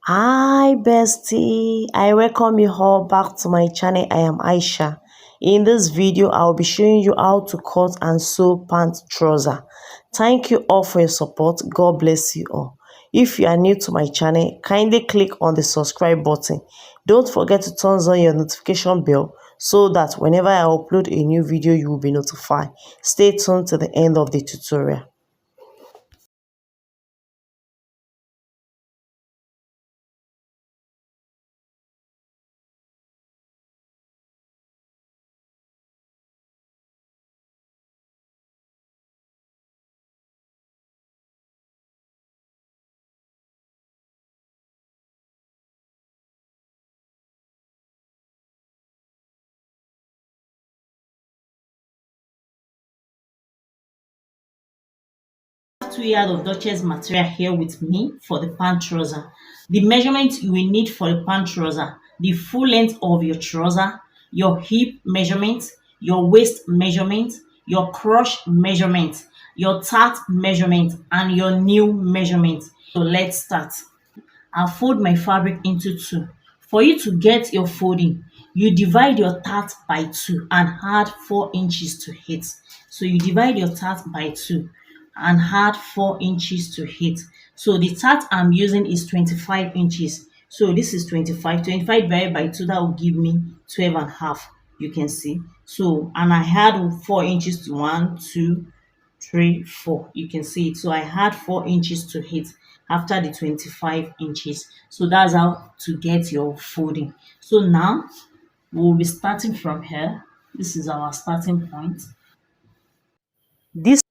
Hi bestie, I welcome you all back to my channel. I am Aisha. In this video, I will be showing you how to cut and sew pant trouser. Thank you all for your support. God bless you all. If you are new to my channel, kindly click on the subscribe button. Don't forget to turn on your notification bell so that whenever I upload a new video, you will be notified. Stay tuned to the end of the tutorial. Two yards of Duchess material here with me for the pant trouser. The measurement you will need for the pant trouser: the full length of your trouser, your hip measurement, your waist measurement, your crotch measurement, your tat measurement, and your new measurement. So let's start. I'll fold my fabric into two. For you to get your folding, you divide your tat by two and add 4 inches to it. So you divide your tat by two and add 4 inches to it. So the tat I'm using is 25 inches. So this is 25. 25 divided by 2, that will give me 12 and a half. You can see. So, and I had 4 inches to 1, 2, 3, 4. You can see it. So I had 4 inches to hit after the 25 inches. So that's how to get your folding. So now we'll be starting from here. This is our starting point.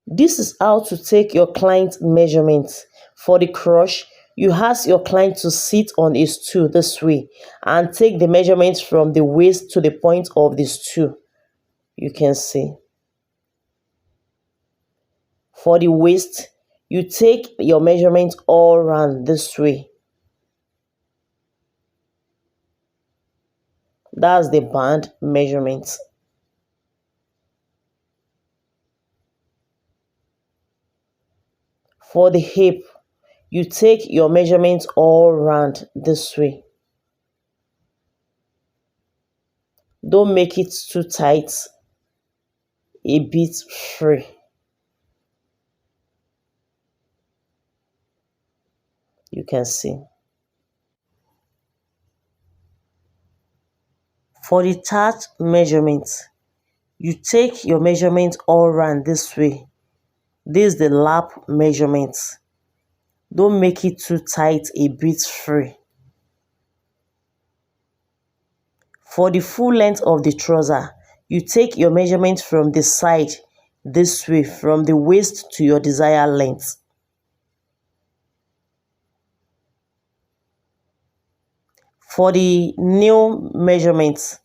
This is how to take your client measurements. For the crush, you ask your client to sit on a stool this way and take the measurements from the waist to the point of the stool. You can see. For the waist, you take your measurements all around this way. That's the band measurements. For the hip, you take your measurements all around this way. Don't make it too tight, a bit free. You can see. For the tat measurements, you take your measurement all around this way. This is the lap measurement. Don't make it too tight, a bit free. For the full length of the trouser, you take your measurement from the side this way, from the waist to your desired length. For the nail measurements,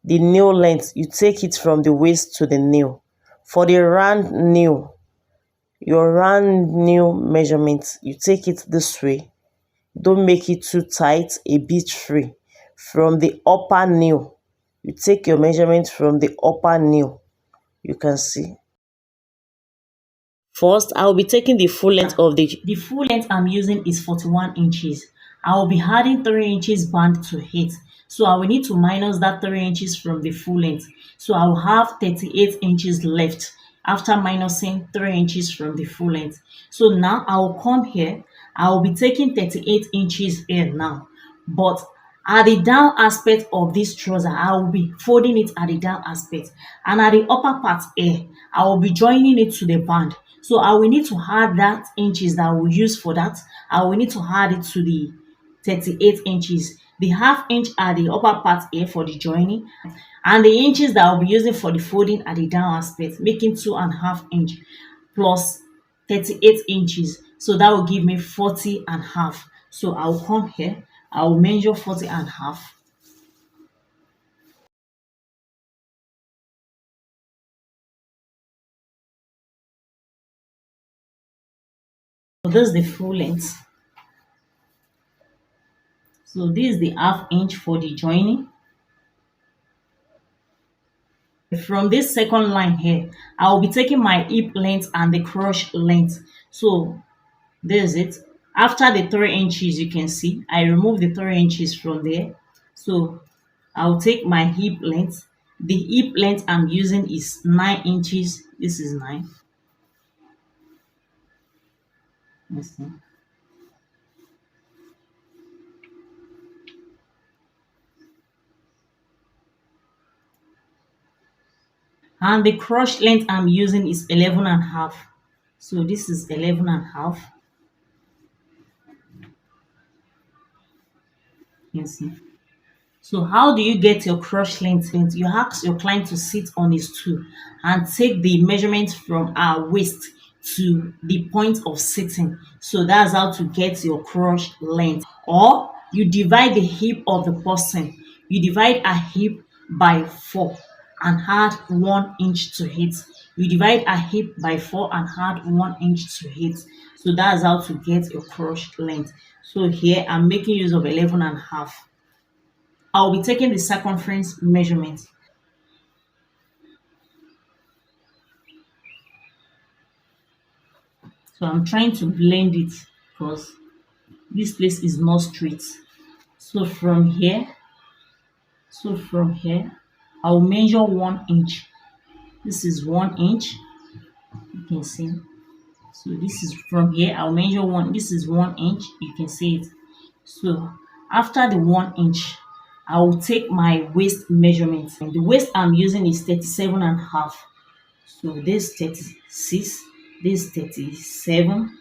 the nail length, you take it from the waist to the nail. For the round nail, your round nail measurement, you take it this way. Don't make it too tight, a bit free. From the upper nail, you take your measurement from the upper nail. You can see. First, I will be taking the full length of The full length I'm using is 41 inches. I will be adding 3 inches band to it. So I will need to minus that 3 inches from the full length. So I will have 38 inches left after minusing 3 inches from the full length. So now I will come here. I will be taking 38 inches here now. But at the down aspect of this trouser, I will be folding it at the down aspect. And at the upper part here, I will be joining it to the band. So I will need to add that inches that I will use for that. I will need to add it to the 38 inches. The half inch at the upper part here for the joining, and the inches that I'll be using for the folding at the down aspect, making 2.5 inch plus 38 inches. So that will give me 40.5. So I'll come here, I'll measure 40.5. So this is the full length. So this is the half inch for the joining. From this second line here, I will be taking my hip length and the crotch length. So this is it. After the 3 inches, you can see I remove the 3 inches from there. So I'll take my hip length. The hip length I'm using is 9 inches. This is 9. Let's see. And the crotch length I'm using is 11 and a half. So this is 11 and a half. You can see. So how do you get your crotch length? You ask your client to sit on his stool and take the measurement from our waist to the point of sitting. So that's how to get your crotch length. Or you divide the hip of the person. You divide a hip by 4 and add 1 inch to it. You divide a hip by 4 and add 1 inch to it. So that's how to get your crotch length. So here I'm making use of 11 and a half. I'll be taking the circumference measurement. So I'm trying to blend it because this place is not straight. So from here, I'll measure 1 inch. This is 1 inch. You can see. So this is from here. I'll measure one. This is 1 inch. You can see it. So after the 1 inch, I will take my waist measurement. And the waist I'm using is 37 and a half. So this 36, this 37,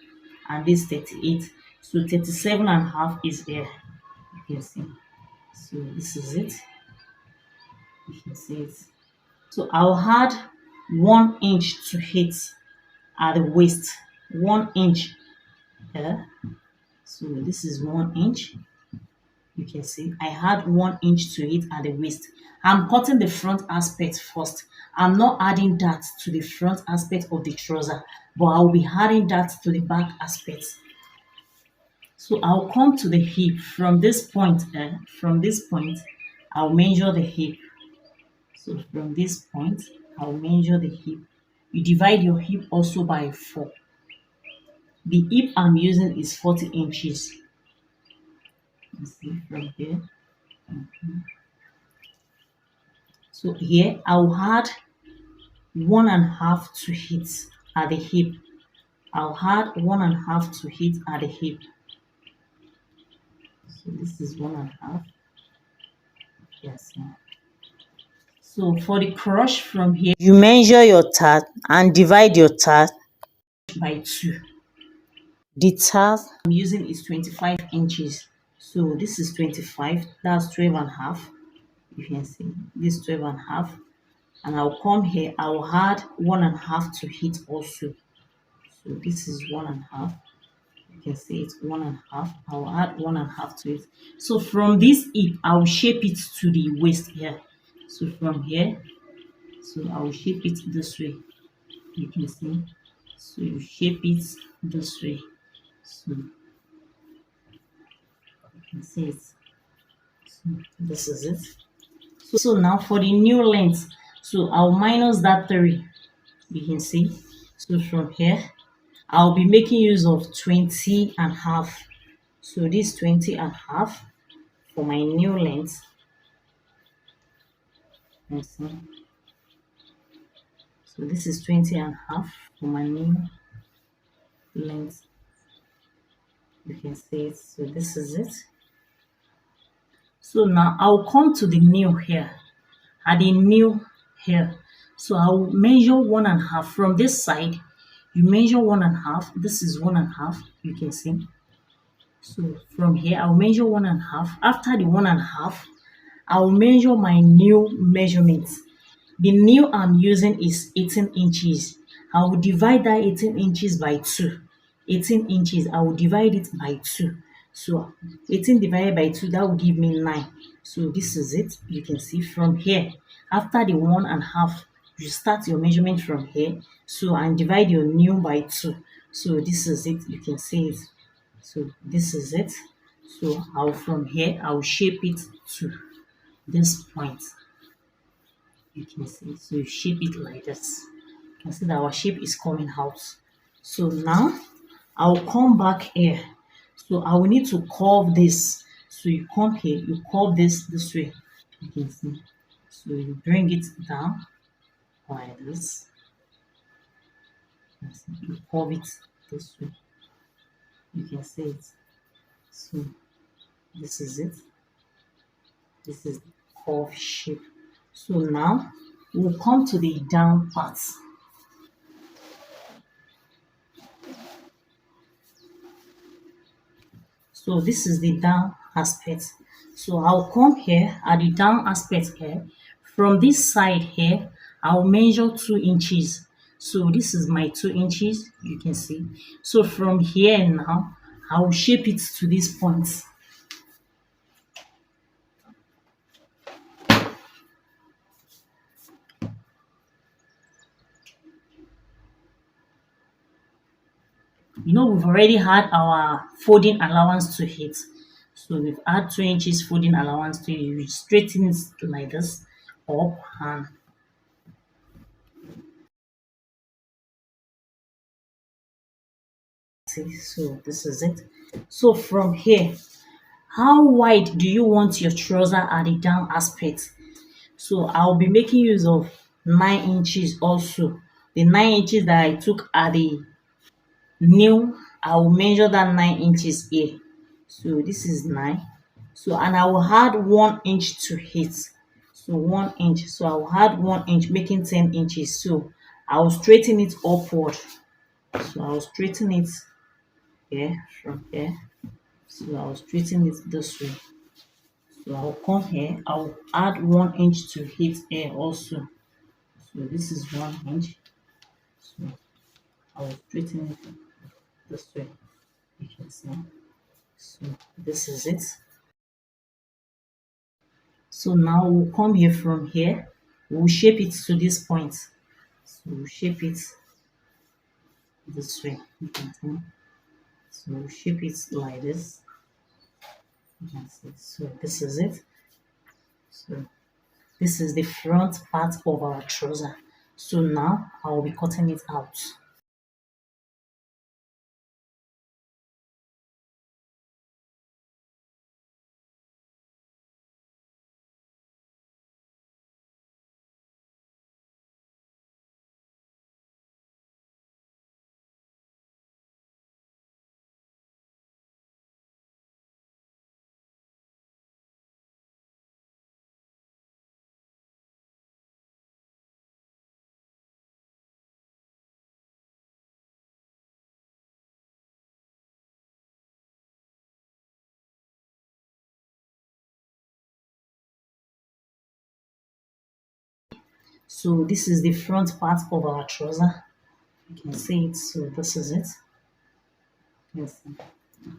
and this 38. So 37 and a half is here. You can see. So this is it. You can see it. So I'll add 1 inch to it at the waist. 1 inch here. So this is 1 inch. You can see I had 1 inch to it at the waist. I'm cutting the front aspect first. I'm not adding that to the front aspect of the trouser, but I'll be adding that to the back aspect. So I'll come to the hip from this point. I'll measure the hip. So from this point, I'll measure the hip. You divide your hip also by 4. The hip I'm using is 40 inches. You see from here. So here I'll add 1.5 to hit at the hip. I'll add 1.5 to hit at the hip. So this is 1.5. Yes. So for the crotch from here, You measure your tat and divide your tat. by 2. The tat I'm using is 25 inches. So this is 25. That's 12 and a half. You can see this 12 and a half. And I'll come here. I'll add 1.5 to hit also. So this is 1.5. You can see it's 1.5. I'll add 1.5 to it. So from this hip, I'll shape it to the waist here. So from here, so I'll shape it this way. You can see. So you shape it this way. So you can see it. So this is it. So now for the new length, so I'll minus that 3. You can see. So from here, I'll be making use of 20 and a half. So this 20 and a half for my new length. Let's see. So this is 20 and a half for my new length. You can see it. So this is it. So now I'll come to the new here. At the new here. So I'll measure 1.5 from this side. You measure 1.5. This is 1.5. You can see. So from here, I'll measure 1.5. After the 1.5, I'll measure my new measurement. The new I'm using is 18 inches. I will divide that 18 inches by 2. 18 inches, I will divide it by 2. So 18 divided by 2, that will give me 9. So this is it. You can see from here. After the 1.5, you start your measurement from here. So and divide your new by 2. So this is it. You can see it. So this is it. So I'll from here, I'll shape it to this point. You can see. So you shape it like this. You can see that our shape is coming out. So now I'll come back here. So I will need to curve this. So you come here, you curve this way. You can see. So you bring it down like this. You curve it this way. You can see it. So this is it. This is the curve shape. So now we'll come to the down part. So this is the down aspect. So I'll come here at the down aspect here. From this side here, I'll measure 2 inches. So this is my 2 inches, you can see. So from here now, I'll shape it to this point. You know, we've already had our folding allowance to hit. So we've had 2 inches folding allowance to you straighten it like this up and see. So this is it. So from here, how wide do you want your trouser at the down aspect? So I'll be making use of 9 inches also. The 9 inches that I took at the new, I will measure that 9 inches here. So this is 9. So and I will add 1 inch to it. So 1 inch. So I will add 1 inch, making 10 inches. So I will straighten it upward. So I will straighten it here from here. So I'll straighten it this way. So I'll come here, I'll add 1 inch to it here also. So this is 1 inch. So I'll straighten it this way. You can see. So this is it. So now we'll come here from here. We'll shape it to this point. So we'll shape it this way. You can see. So we'll shape it like this. You can see. So this is it. So this is the front part of our trouser. So now I will be cutting it out. So this is the front part of our trouser. You can see it. So this is it. Yes.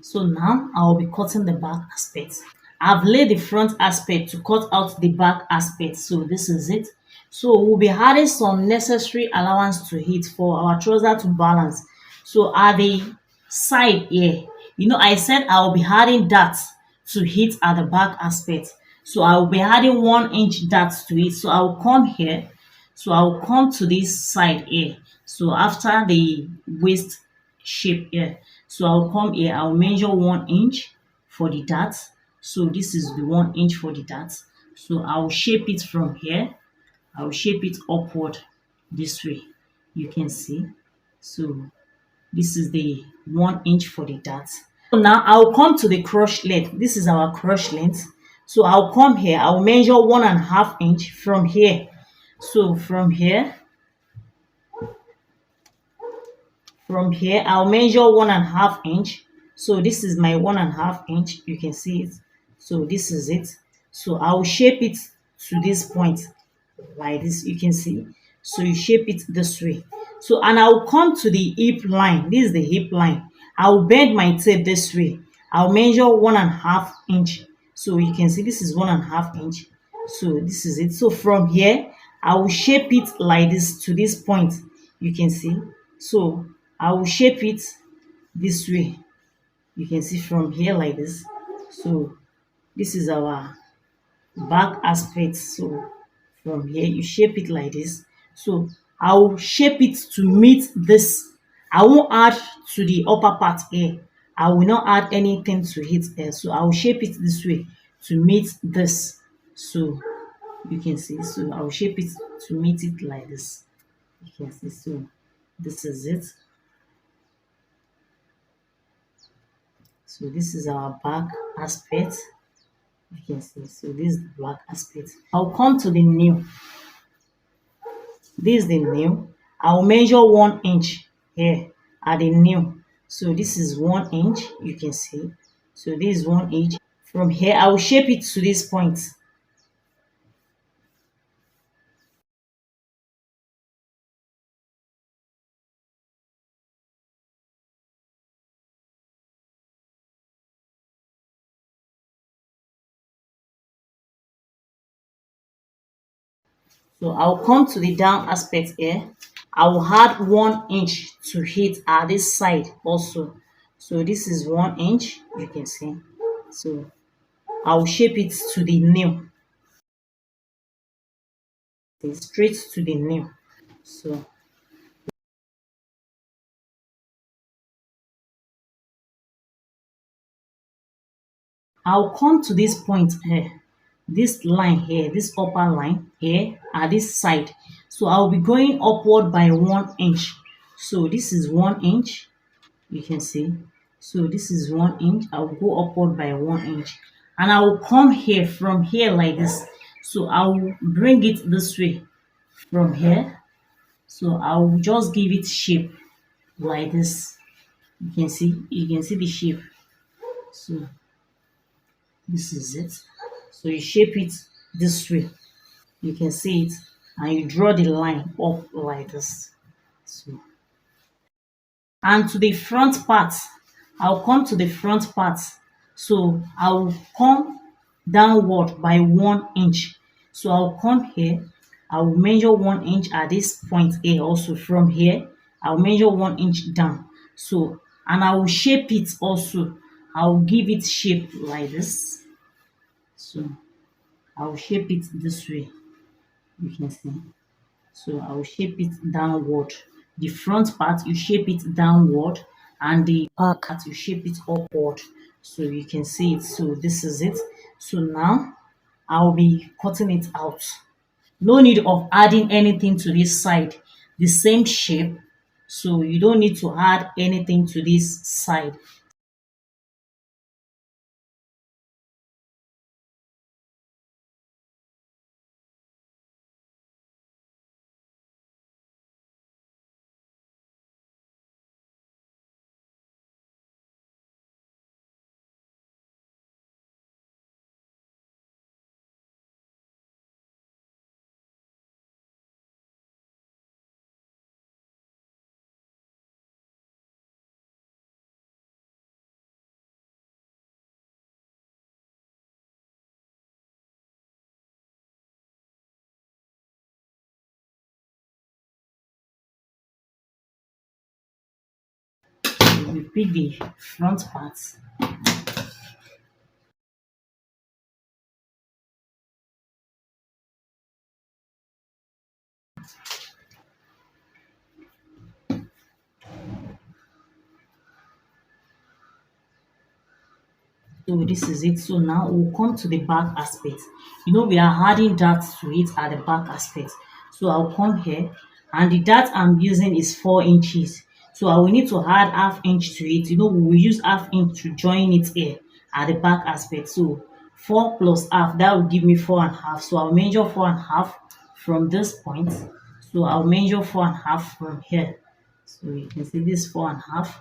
So now I'll be cutting the back aspect. I've laid the front aspect to cut out the back aspect. So this is it. So we'll be adding some necessary allowance to it for our trouser to balance. So at the side here, you know, I said I'll be adding that to hit at the back aspect. So I'll be adding 1 inch dart to it. So I'll come here. So I'll come to this side here. So after the waist shape here. So I'll come here, I'll measure 1 inch for the dart. So this is the 1 inch for the dart. So I'll shape it from here. I'll shape it upward this way. You can see. So this is the 1 inch for the dart. So now I'll come to the crotch length. This is our crotch length. So I'll come here, I'll measure 1.5 inch from here. So from here, I'll measure 1.5 inch. So this is my 1.5 inch. You can see it. So this is it. So I'll shape it to this point like this. You can see. So you shape it this way. So and I'll come to the hip line. This is the hip line. I'll bend my tape this way. I'll measure 1.5 inch. So you can see this is 1.5 inch. So this is it. So from here, I will shape it like this to this point. You can see. So I will shape it this way. You can see from here like this. So this is our back aspect. So from here you shape it like this. So I will shape it to meet this. I won't add to the upper part here. I will not add anything to it there. So I will shape it this way to meet this. So you can see. So I will shape it to meet it like this. You can see. So this is it. So this is our back aspect. You can see. So this is the black aspect. I'll come to the nail. This is the nail. I'll measure 1 inch here at the nail. So this is 1 inch. You can see. So this is 1 inch. From here, I will shape it to this point. So I'll come to the down aspect here. I will add 1 inch to it at this side also. So this is 1 inch. You can see. So I will shape it to the nail. Straight to the nail. So I'll come to this point here, this line here, this upper line here at this side. So I'll be going upward by 1 inch. So this is 1 inch. You can see. So this is 1 inch. I'll go upward by 1 inch, and I will come here from here like this. So I will bring it this way from here. So I will just give it shape like this. You can see. You can see the shape. So this is it. So you shape it this way. You can see it, and you draw the line up like this. So, and to the front part, I'll come to the front part. So I'll come downward by 1 inch. So I'll come here. I will measure 1 inch at this point here. Also from here, I'll measure 1 inch down. So, and I will shape it also. I'll give it shape like this. So I'll shape it this way. You can see. So I will shape it downward. The front part, you shape it downward, and the back part, you shape it upward. So you can see it. So this is it. So now I'll be cutting it out. No need of adding anything to this side. The same shape. So you don't need to add anything to this side. You repeat the front part. So this is it. So now we'll come to the back aspect. You know, we are adding that to it at the back aspect. So I'll come here, and the dart I'm using is 4 inches. So I will need to add half inch to it. You know, we will use half inch to join it here at the back aspect. So 4 plus half, that will give me 4.5. So I'll measure 4.5 from this point. So I'll measure 4.5 from here. So you can see this 4.5.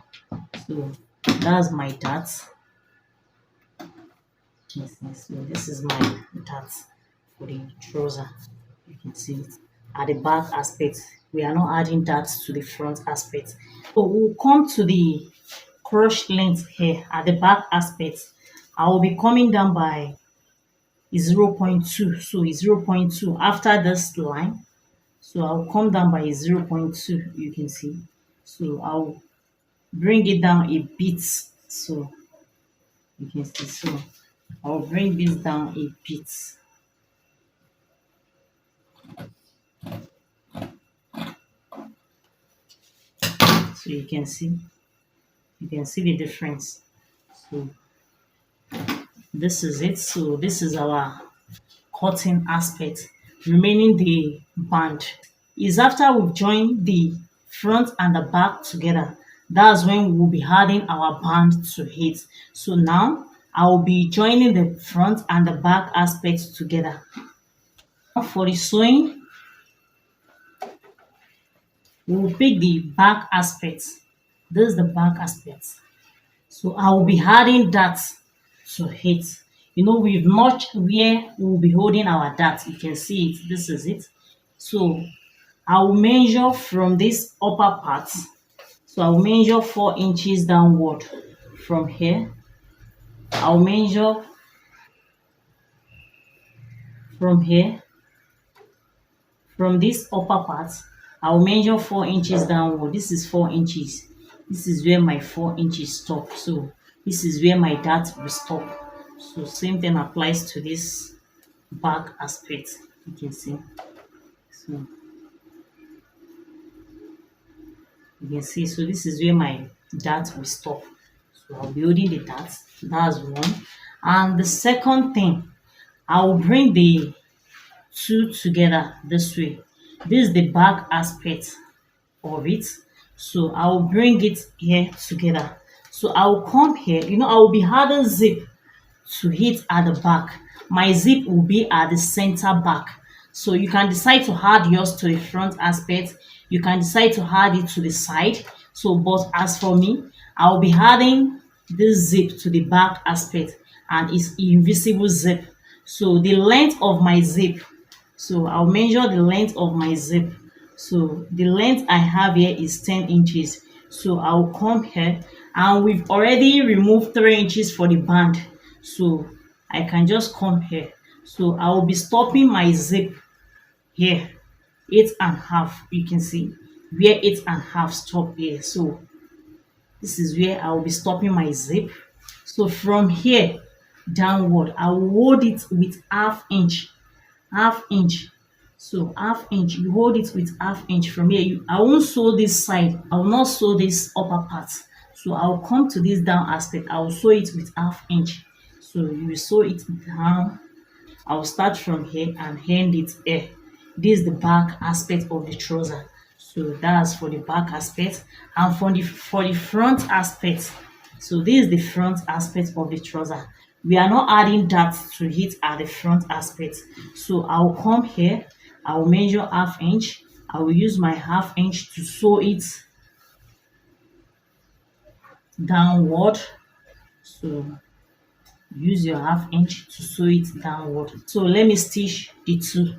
So that's my dart. Yes, yes. So this is my dart for the trouser. You can see it at the back aspect. We are not adding that to the front aspect. So we'll come to the crotch length here at the back aspect. I will be coming down by 0.2. So it's 0.2 after this line. So I'll come down by 0.2. You can see. So I'll bring it down a bit. So you can see. So I'll bring this down a bit. So you can see the difference. So this is it. So this is our cutting aspect. Remaining the band is after we've joined the front and the back together. That's when we'll be adding our band to it. So now I will be joining the front and the back aspects together. For the sewing, we'll pick the back aspect. This is the back aspect. So I will be adding that to it. You know, we've notched where we'll be holding our dart. You can see it. This is it. So I will measure from this upper part. So I will measure 4 inches downward from here. I'll measure from here. From this upper part, I'll measure 4 inches downward. This is 4 inches. This is where my 4 inches stop. So this is where my dart will stop. So same thing applies to this back aspect. You can see. So you can see. So this is where my dart will stop. So I'll be holding the dart. That's one. And the second thing, I will bring the two together this way. This is the back aspect of it. So I will bring it here together. So I will come here. You know, I will be adding zip to hit at the back. My zip will be at the center back. So you can decide to add yours to the front aspect. You can decide to add it to the side. So, but as for me, I will be adding this zip to the back aspect, and it's invisible zip. So the length of my zip, so I'll measure the length of my zip. So the length I have here is 10 inches. So I'll come here, and we've already removed 3 inches for the band. So I can just come here. So I will be stopping my zip here, 8.5. You can see where 8.5 stop here. So this is where I will be stopping my zip. So from here downward, I will hold it with half inch. So half inch, you hold it with half inch from here. I won't sew this side. I will not sew this upper part. So I will come to this down aspect. I will sew it with half inch. So you will sew it down. I will start from here and end it here. This is the back aspect of the trouser. So that's for the back aspect. And for the front aspect, so this is the front aspect of the trouser. We are not adding that to it at the front aspect. So I will come here. I will measure half inch. I will use my half inch to sew it downward. So use your half inch to sew it downward. So let me stitch the two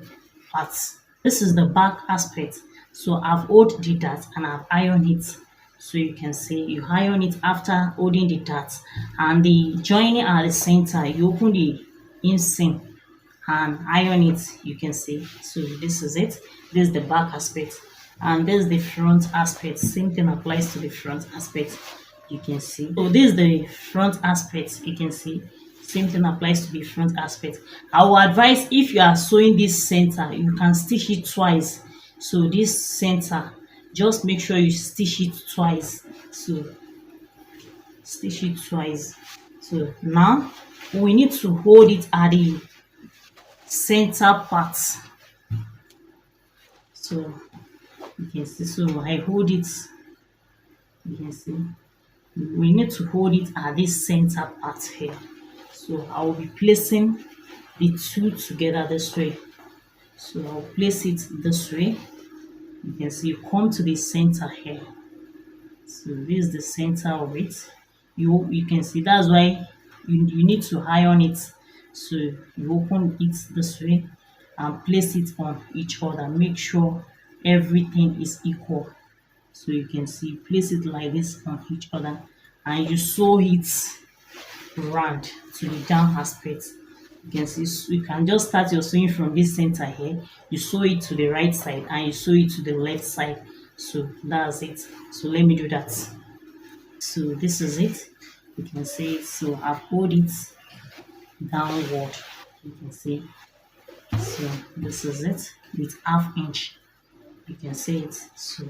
parts. This is the back aspect. So I've hold the dart and I've ironed it. So you can see you iron it after holding the dart, and the joining at the center, you open the inseam and iron it. You can see. So this is it. This is the back aspect, and this is the front aspect. Same thing applies to the front aspect. You can see. So this is the front aspect. You can see. Same thing applies to the front aspect. I will advise, if you are sewing this center, you can stitch it twice. So this center, just make sure you stitch it twice. So stitch it twice. So now we need to hold it at the center part. So you can see. So I hold it. You can see. We need to hold it at this center part here. So I will be placing the two together this way. So I'll place it this way. You can see you come to the center here. So this is the center of it. You can see that's why you need to iron it. So you open it this way and place it on each other. Make sure everything is equal. So you can see, place it like this on each other, and you sew it round to the down aspect. You can see, you can just start your sewing from this center here. You sew it to the right side and you sew it to the left side. So that's it. So let me do that. So this is it. You can see it. So I've hold it downward. You can see. So this is it with half inch. You can see it. So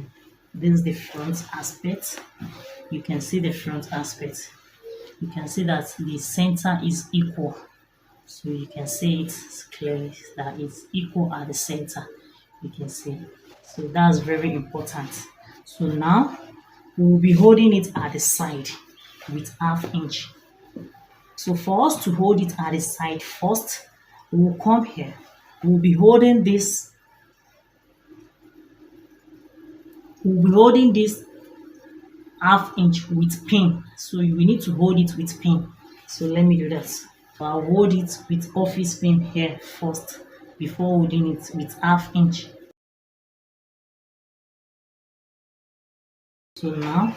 this is the front aspect. You can see the front aspect. you can see that the center is equal. So you can see it clearly that it's equal at the center. You can see. So that's very important. So now we'll be holding it at the side with half inch. So for us to hold it at the side first, we'll come here. We'll be holding this. We'll be holding this half inch with pin. So we need to hold it with pin. So let me do that. So I'll hold it with office pin here first before holding it with half inch. So now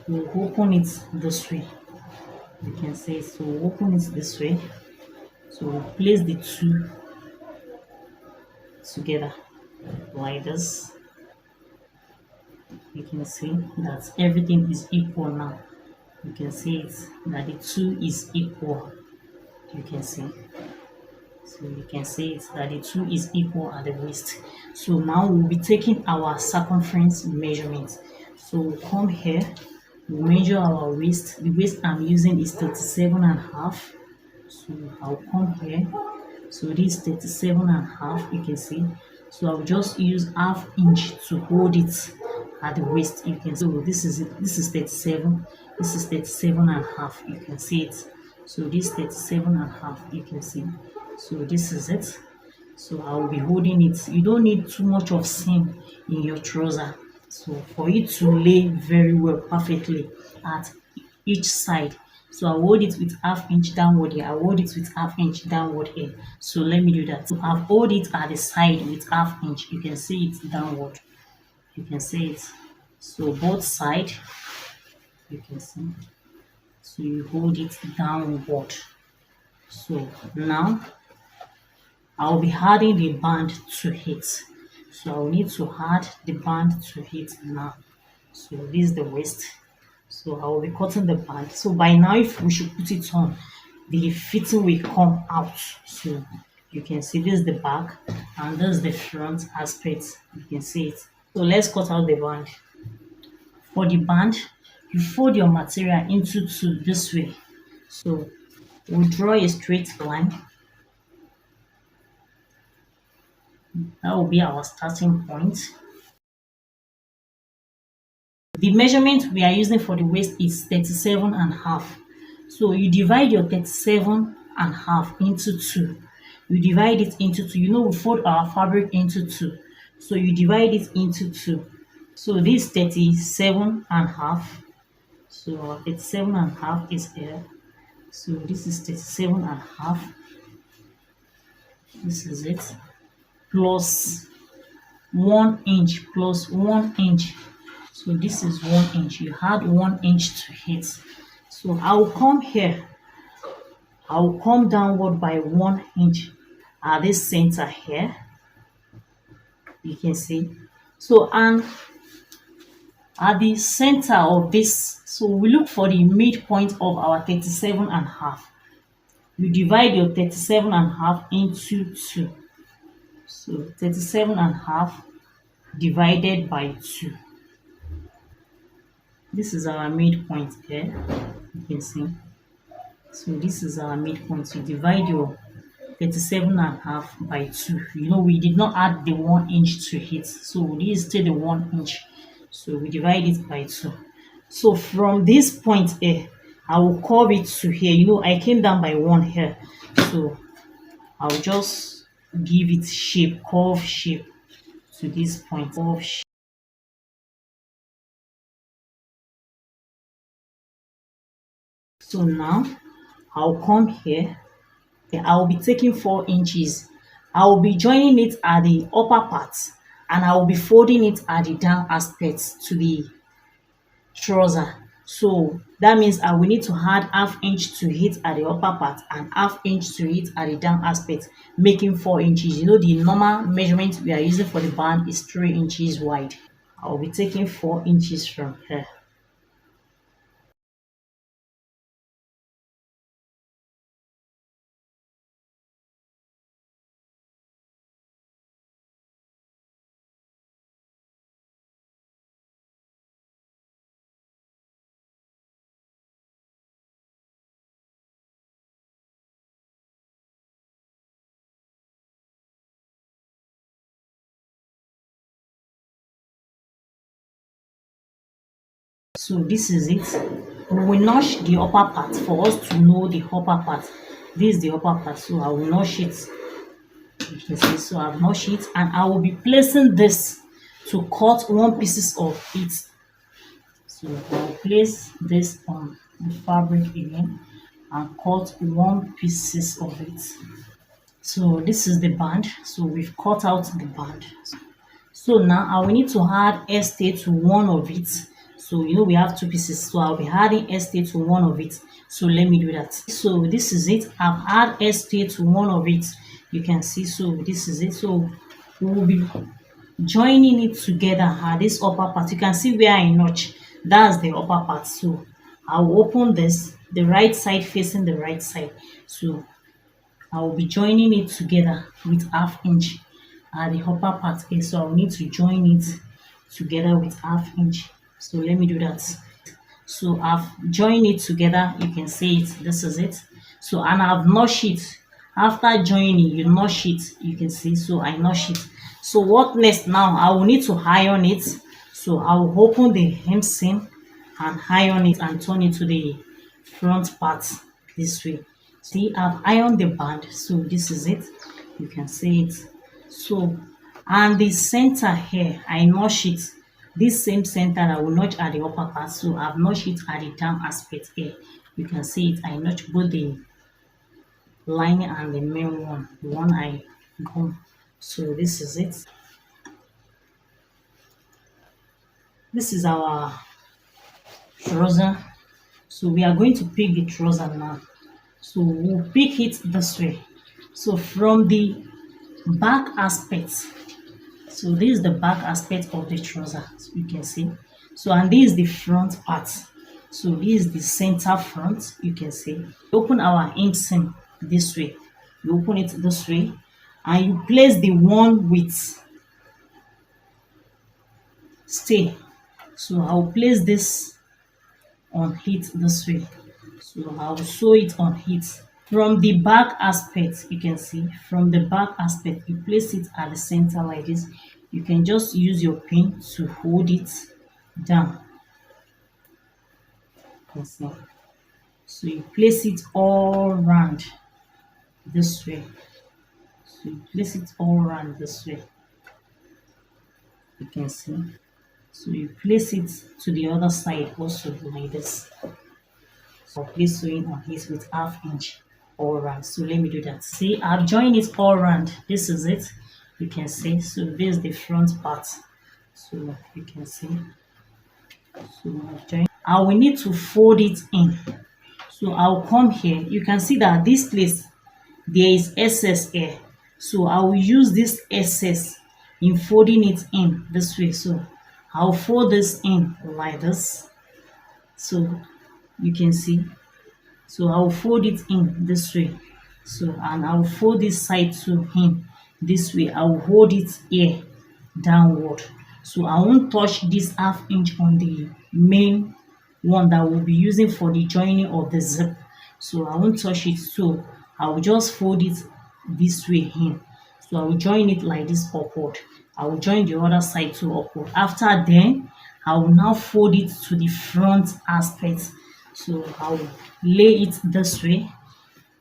we'll open it this way. You can see, so we'll open it this way. So we'll place the two together like this. You can see that everything is equal now. You can see it that the two is equal. You can see. So you can see it that the two is equal at the waist. So now we'll be taking our circumference measurement. So we'll come here, we'll measure our waist. The waist I'm using is 37.5. So I'll come here. So this 37.5, you can see. So I'll just use half inch to hold it at the waist. You can see, so this is it. This is 37. This is 37.5. You can see it. So this 37.5, you can see. So this is it. So I will be holding it. You don't need too much of seam in your trouser. So for it to lay very well, perfectly at each side. So I hold it with half inch downward here. I hold it with half inch downward here. So let me do that. So I've hold it at the side with half inch. You can see it downward. You can see it. So both side, you can see. So you hold it downward. So now I'll be adding the band to it. So I'll need to add the band to it now. So this is the waist. So I will be cutting the band. So by now, if we should put it on, the fitting will come out. So you can see this is the back and this is the front aspect. You can see it. So let's cut out the band. For the band, you fold your material into two this way. So we'll draw a straight line. That will be our starting point. The measurement we are using for the waist is 37.5. So you divide your 37.5 into two. You divide it into two. You know we fold our fabric into two. So you divide it into two. So this 37.5. So our 37.5 is here. So this is 37.5. This is it. Plus 1 inch plus 1 inch. So this is 1 inch. You add 1 inch to it. So I will come here. I will come downward by 1 inch at this center here. You can see. So and at the center of this, so we look for the midpoint of our 37.5. You divide your 37.5 into two. So 37.5 divided by 2. This is our midpoint here. You can see. So this is our midpoint. You divide your 37.5 by 2. You know, we did not add the 1 inch to it. So this is still the 1 inch. So we divide it by 2. So from this point here, I will curve it to here. You know, I came down by 1 here. So I'll just give it shape, curve shape to this point. Curve shape. So now I'll come here. I'll be taking 4 inches. I'll be joining it at the upper part and I'll be folding it at the down aspect to the trouser. So that means I will need to add half inch to it at the upper part and half inch to it at the down aspect, making 4 inches. You know, the normal measurement we are using for the band is 3 inches wide. I'll be taking 4 inches from here. So this is it. We will notch the upper part for us to know the upper part. This is the upper part, so I will notch it. You can see, so I've notched it, and I will be placing this to cut one pieces of it. So I'll place this on the fabric again and cut one pieces of it. So this is the band. So we've cut out the band. So now I will need to add stay to one of it. So you know we have two pieces, so I'll be adding stay to one of it. So let me do that. So this is it. I've added stay to one of it. You can see, so this is it. So we will be joining it together at this upper part. You can see where I notch. That's the upper part. So I will open this, the right side facing the right side. So I will be joining it together with ½ inch at the upper part here. So I'll need to join it together with ½ inch. So let me do that. So I've joined it together. You can see it. This is it. So and I've notched it. After joining, you notch it. You can see. So I notch it. So what next now? I will need to iron it. So I will open the hem seam and iron it and turn it to the front part this way. See, I've ironed the band, so this is it. You can see it. So, and the center here, I notch it. This same center I will notch at the upper part, so I've notched it at the down aspect here. You can see it. I notch both the lining and the main one, the one I gone. So this is it. This is our trouser. So we are going to pick the trouser now. So we'll pick it this way. So from the back aspect, so this is the back aspect of the trouser, so you can see. So and this is the front part. So this is the center front, you can see. Open our inseam this way. You open it this way and you place the one with stay. So I'll place this on it this way. So I'll sew it on it. From the back aspect, you can see, from the back aspect, you place it at the center like this. You can just use your pin to hold it down. You can see. So you place it all around this way. So you place it all around this way. You can see. So you place it to the other side also like this. So I'll place sewing on it with ½ inch all around. So let me do that. See, I've joined it all around. This is it. You can see. So this is the front part. So you can see. So I've joined. I will need to fold it in. So I'll come here. You can see that this place there is excess here. So I will use this excess in folding it in this way. So I'll fold this in like this. So you can see. So I'll fold it in this way. So and I'll fold this side to him this way. I'll hold it here downward. So I won't touch this ½ inch on the main one that we'll be using for the joining of the zip. So I won't touch it. So I will just fold it this way in. So I will join it like this upward. I will join the other side to upward. After then, I will now fold it to the front aspect. So I will lay it this way.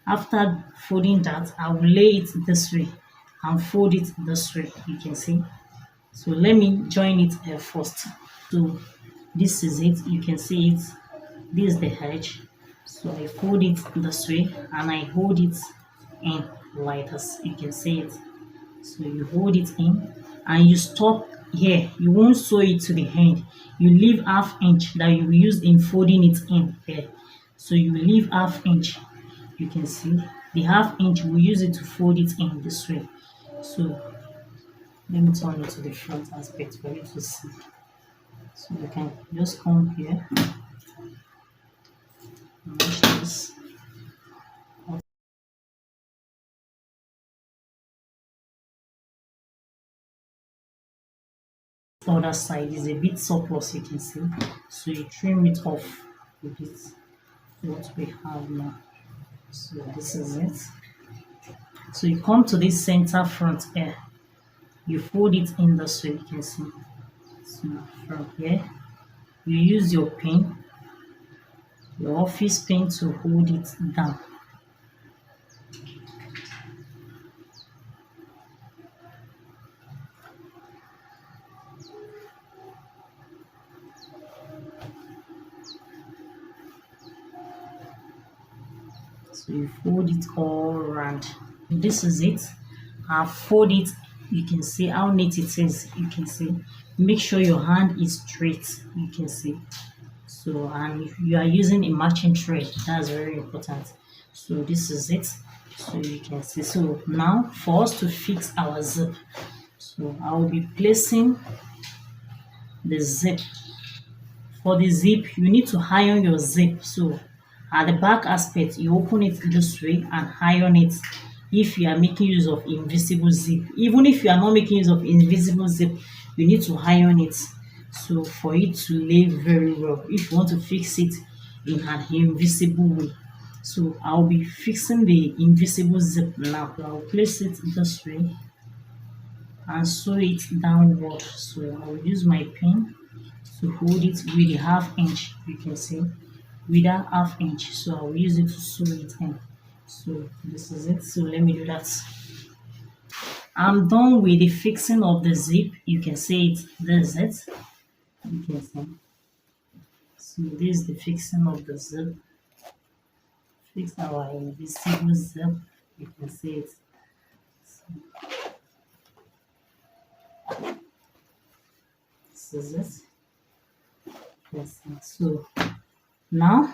After folding that, I will lay it this way and fold it this way. You can see. So let me join it first. So this is it. You can see it. This is the edge. So I fold it this way and I hold it in like this. You can see it. So you hold it in and you stop here. You won't sew it to the end. You leave ½ inch that you will use in folding it in here. So you leave ½ inch. You can see the ½ inch, we use it to fold it in this way. So let me turn it to the front aspect for you to see. So you can just come here and watch this. Other side is a bit surplus, you can see. So you trim it off a bit. What we have now. So this is it. So you come to this center front here. You fold it in this way, you can see. So from here, You use your pen, your office pen, to hold it down. So you fold it all around. This is it. I fold it. You can see how neat it is. You can see. Make sure your hand is straight. You can see. So, and if you are using a matching thread, that's very important. So this is it. So you can see. So now for us to fix our zip, so I will be placing the zip. For the zip, you need to iron your zip. So at the back aspect, you open it this way and iron it. If you are making use of invisible zip, even if you are not making use of invisible zip, you need to iron it. So for it to lay very well, if you want to fix it in an invisible way. So I'll be fixing the invisible zip now. I'll place it this way and sew it downward. So I'll use my pin to hold it with a half inch. You can see with that half inch. So I'll use it to sew it in. So this is it. So let me do that. I'm done with the fixing of the zip. You can see it. This is it. You can see. So this is the fixing of the zip. Fix our invisible zip. You can see it. So, this is it. Yes. So now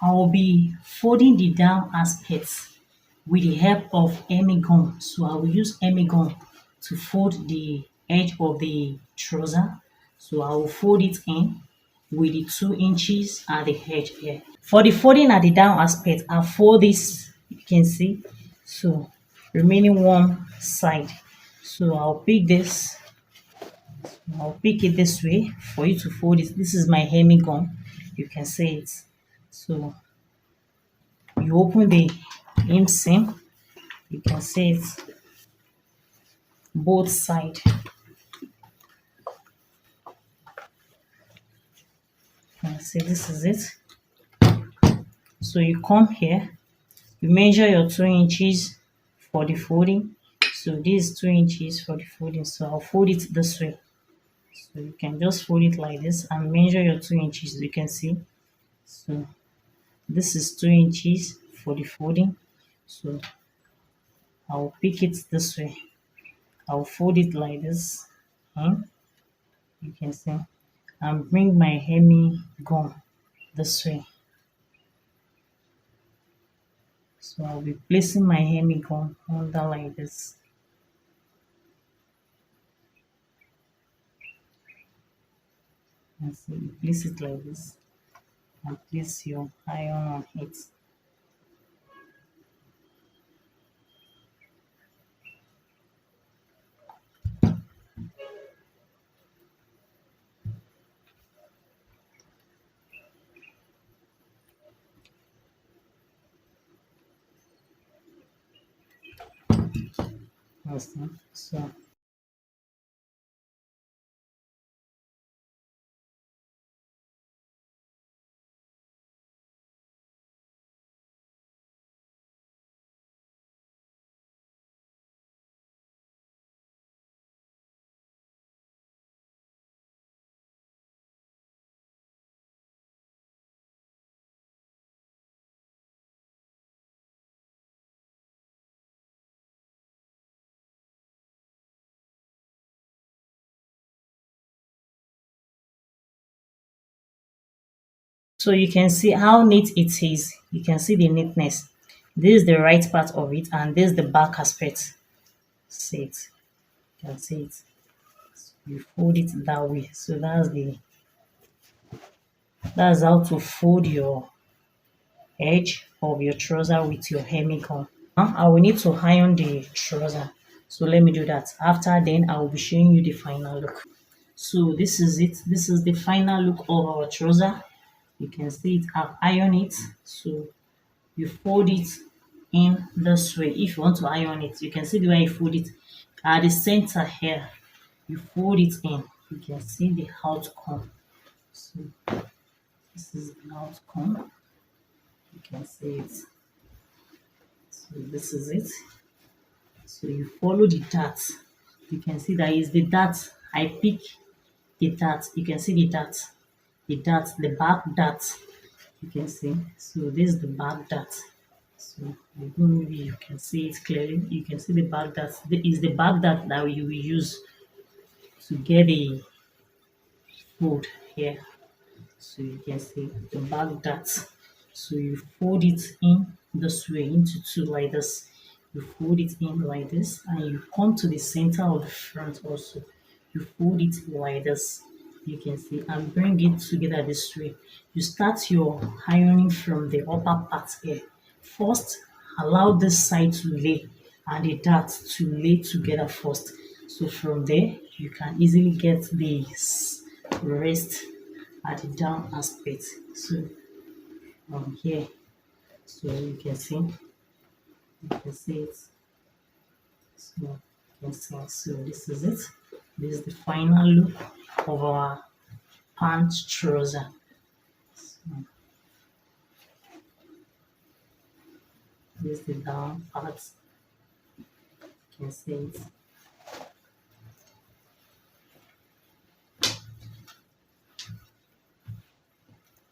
I will be folding the down aspects with the help of hemming gun. So I will use hemming gun to fold the edge of the trouser. So I will fold it in with the 2 inches at the edge here. For the folding at the down aspect, I fold this, you can see, so remaining one side. So I'll pick it this way for you to fold it. This is my hemming gun. You can see it. So you open the inseam. You can see it both side. You can see this is it. So you come here, you measure your 2 inches for the folding. So this is 2 inches for the folding. So I'll fold it this way. So you can just fold it like this and measure your 2 inches. You can see. So this is 2 inches for the folding. So I'll pick it this way. I'll fold it like this. You can see. And bring my hemming gun this way. So I'll be placing my hemming gun under like this. And so you place it like this and place your iron on it. Understand? So so you can see how neat it is. You can see the neatness. This is the right part of it and this is the back aspect. See it. You can see it. You fold it that way. So that's how to fold your edge of your trouser with your hemming gun. Now I will need to iron the trouser. So let me do that. After then I will be showing you the final look. So this is it. This is the final look of our trouser. You can see it. I've ironed it. So you fold it in this way. If you want to iron it, you can see the way you fold it at the center here. You fold it in. You can see the outcome. So this is the outcome. You can see it. So this is it. So you follow the dart. You can see that is the dart. I pick the dart. You can see the dart, the back dart. You can see. So this is the back dart. So I don't know if you can see it clearly. You can see the back dart. This is the back dart that you will use to get the fold here. So you can see the back dart. So you fold it in this way into two like this. You fold it in like this and you come to the center of the front also. You fold it like this. You can see and bring it together this way. You start your ironing from the upper part here. First, allow this side to lay and the dart to lay together first. So from there, you can easily get this rest at the down aspect. So here, so you can see it. So you can see. So this is it. This is the final look of our pant trouser. So, this is the down part. You can see it.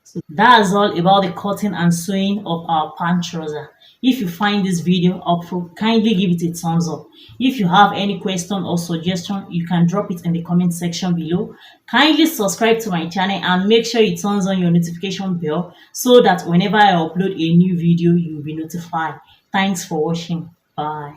So that's all about the cutting and sewing of our pant trouser. If you find this video helpful, kindly give it a thumbs up. If you have any question or suggestion, you can drop it in the comment section below. Kindly subscribe to my channel and make sure you turn on your notification bell so that whenever I upload a new video, you'll be notified. Thanks for watching. Bye.